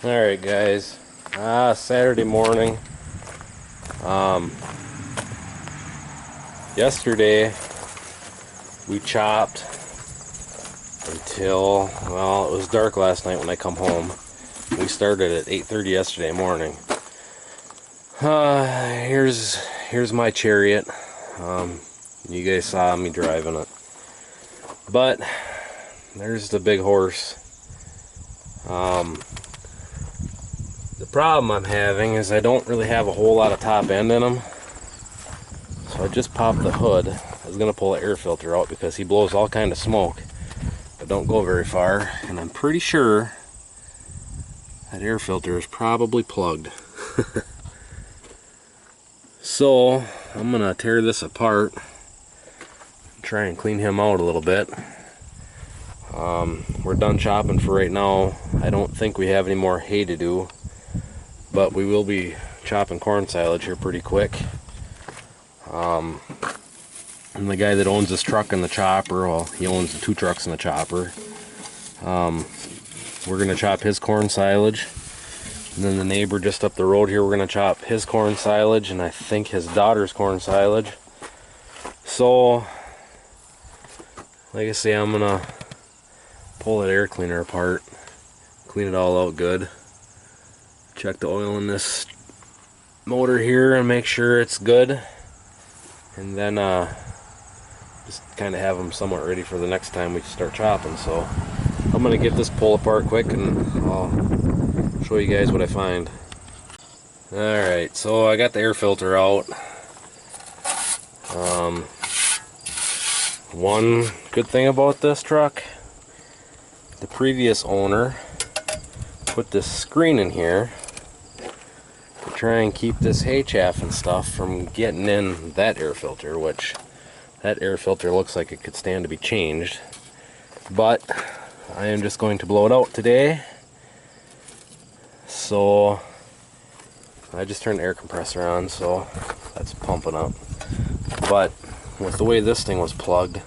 Alright guys, Saturday morning. Yesterday we chopped until, well, it was dark last night when I come home. We started at 8:30 yesterday morning. Here's my chariot. You guys saw me driving it. But there's the big horse. The problem I'm having is I don't really have a whole lot of top end in him. So I just popped the hood. I was going to pull the air filter out because he blows all kind of smoke, but don't go very far. And I'm pretty sure that air filter is probably plugged. So I'm going to tear this apart, try and clean him out a little bit. We're done chopping for right now. I don't think we have any more hay to do, but we will be chopping corn silage here pretty quick. And the guy that owns this truck and the chopper, well, he owns the two trucks and the chopper. We're going to chop his corn silage. And then the neighbor just up the road here, we're going to chop his corn silage, and I think his daughter's corn silage. So, like I say, I'm going to pull that air cleaner apart, clean it all out good, check the oil in this motor here and make sure it's good, and then just kind of have them somewhat ready for the next time we start chopping. So I'm going to get this pull apart quick and I'll show you guys what I find. Alright, so I got the air filter out. One good thing about this truck, the previous owner put this screen in here to try and keep this hay chaff and stuff from getting in that air filter, which that air filter looks like it could stand to be changed. But I am just going to blow it out today. So I just turned the air compressor on, so that's pumping up. But with the way this thing was plugged,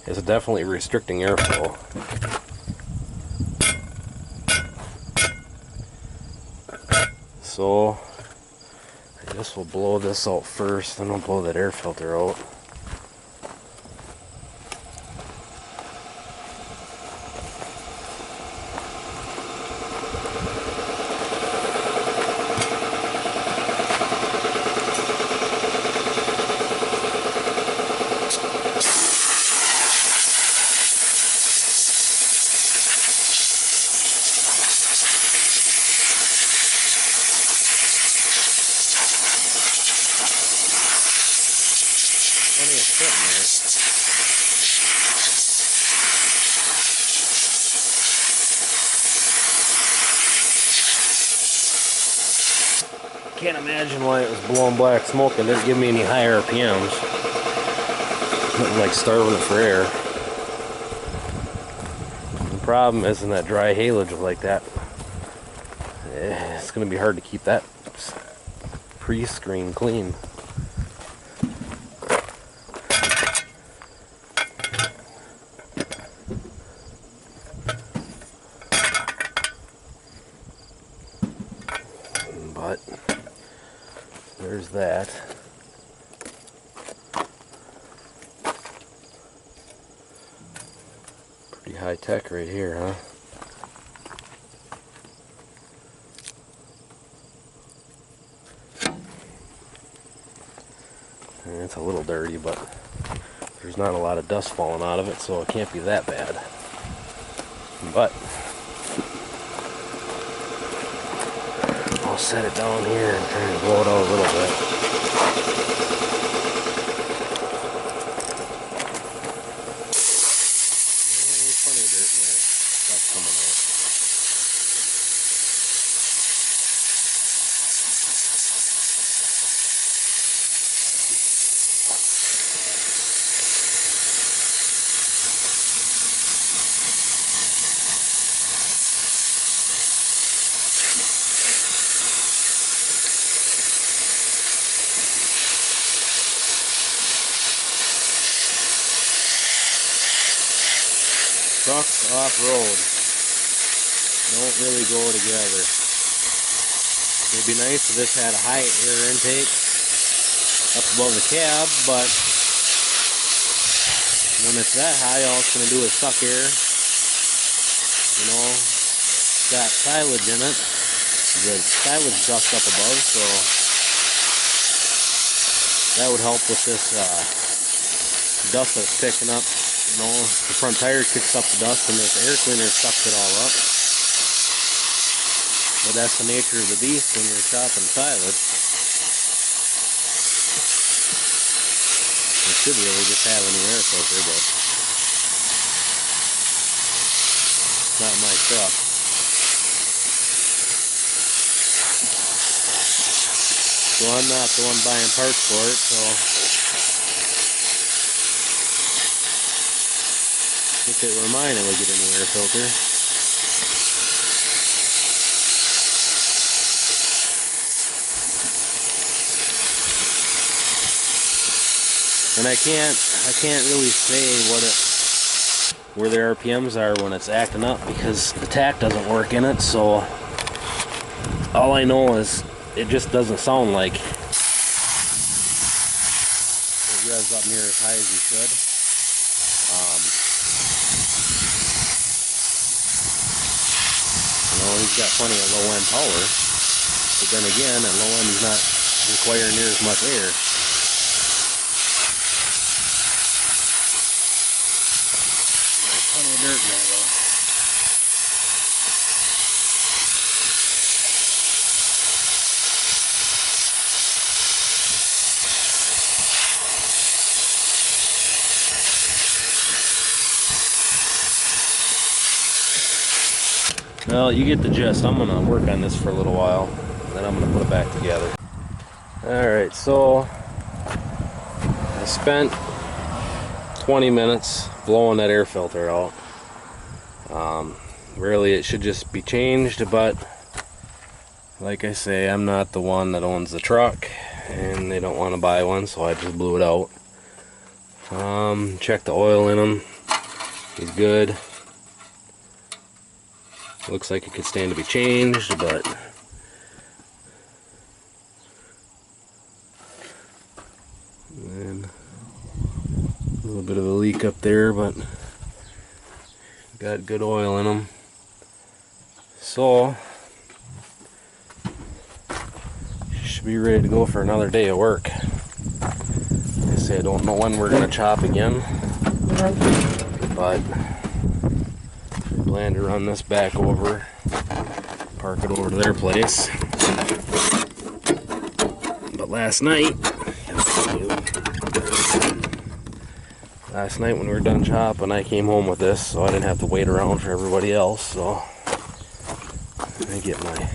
it's definitely restricting airflow. So I guess we'll blow this out first, then we'll blow that air filter out. Plenty of foot in there. Can't imagine why it was blowing black smoke and didn't give me any high RPMs. Nothing like starving it for air. The problem is in that dry haylage like that, it's going to be hard to keep that pre-screen clean. But there's that. Pretty high tech right here, huh? And it's a little dirty, but there's not a lot of dust falling out of it, so it can't be that bad. But I'll set it down here and try to blow it out a little bit. There's plenty of dirt in there. Stuff coming out. Trucks off-road. don't really go together. It'd be nice if this had a high air intake up above the cab, but when it's that high, all it's going to do is suck air. You know, it's got silage in it. The silage dust up above, so that would help with this dust that's picking up. You know, the front tire kicks up the dust and this air cleaner sucks it all up. But that's the nature of the beast when you're chopping silage. It should really just have a new air filter, but it's not my truck. So I'm not the one buying parts for it, so if it were mine, I would get a new air filter. And I can't really say where the RPMs are when it's acting up because the tach doesn't work in it, so all I know is it just doesn't sound like it revs up near as high as you should. You know, he's got plenty of low end power, but then again, at low end he's not requiring near as much air. Plenty of dirt in there though. Well, you get the gist. I'm gonna work on this for a little while, and then I'm gonna put it back together. Alright, so I spent 20 minutes blowing that air filter out. Really, it should just be changed, but like I say, I'm not the one that owns the truck, and they don't want to buy one, so I just blew it out. Check the oil in them. He's good. Looks like it could stand to be changed, but and a little bit of a leak up there, but got good oil in them. So should be ready to go for another day of work. Like I say, I don't know when we're gonna chop again, but plan to run this back over, park it over to their place. But last night when we were done chopping, I came home with this, so I didn't have to wait around for everybody else. So I get my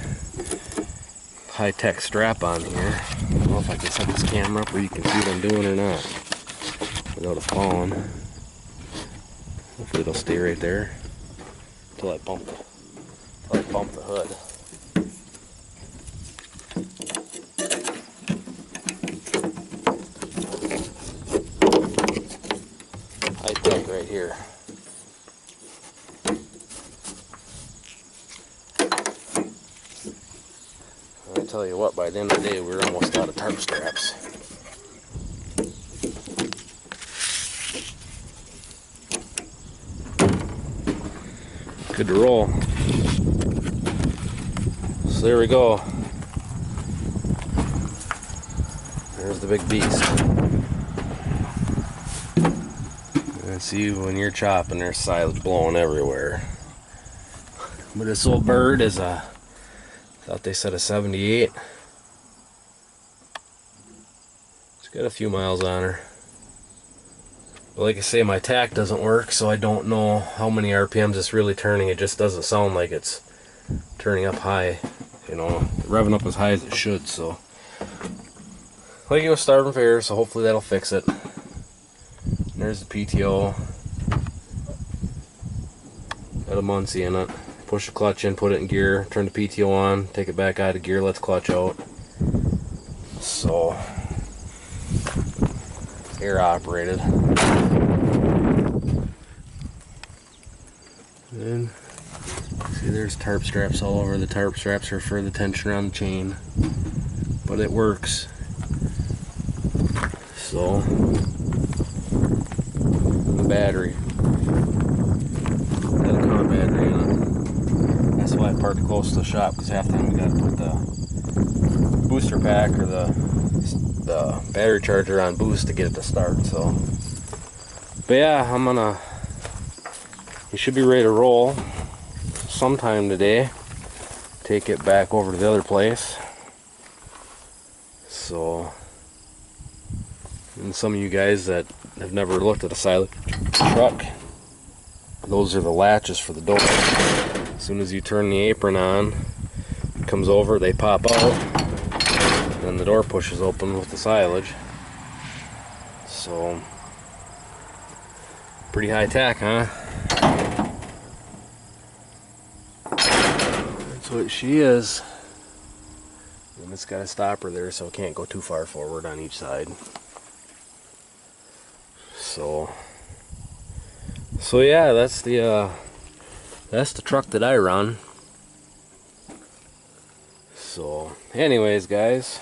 high-tech strap on here. I don't know if I can set this camera up where you can see what I'm doing or not without it falling. Hopefully it'll stay right there until I bump the hood. High tech right here. I'll tell you what, by the end of the day we're almost out of tarp straps. Good to roll. So there we go. There's the big beast. And see, when you're chopping, there's silage blowing everywhere. But this old bird is a, I thought they said a 78. It's got a few miles on her. But like I say, my tach doesn't work, so I don't know how many RPMs it's really turning. It just doesn't sound like it's turning up high, you know, revving up as high as it should. So like it was starving for air, so hopefully that'll fix it. And there's the PTO. Got a Muncie in it. Push the clutch in, put it in gear, turn the PTO on, take it back out of gear, let's clutch out. So air operated. And see there's tarp straps all over. The tarp straps are for the tension around the chain, but it works. So, the battery, got a con battery in it. That's why I parked close to the shop, because half the time we got to put the booster pack or the battery charger on boost to get it to start. So, but yeah, you should be ready to roll sometime today. Take it back over to the other place. So, and some of you guys that have never looked at a silage truck, those are the latches for the door. As soon as you turn the apron on, it comes over, they pop out, and then the door pushes open with the silage. So, pretty high tech, huh? That's what she is. And it's got a stopper there, so it can't go too far forward on each side. So yeah, that's the truck that I run. So anyways, guys,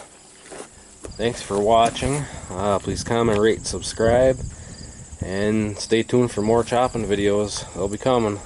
thanks for watching. Please comment, rate, subscribe, and stay tuned for more chopping videos. They'll be coming.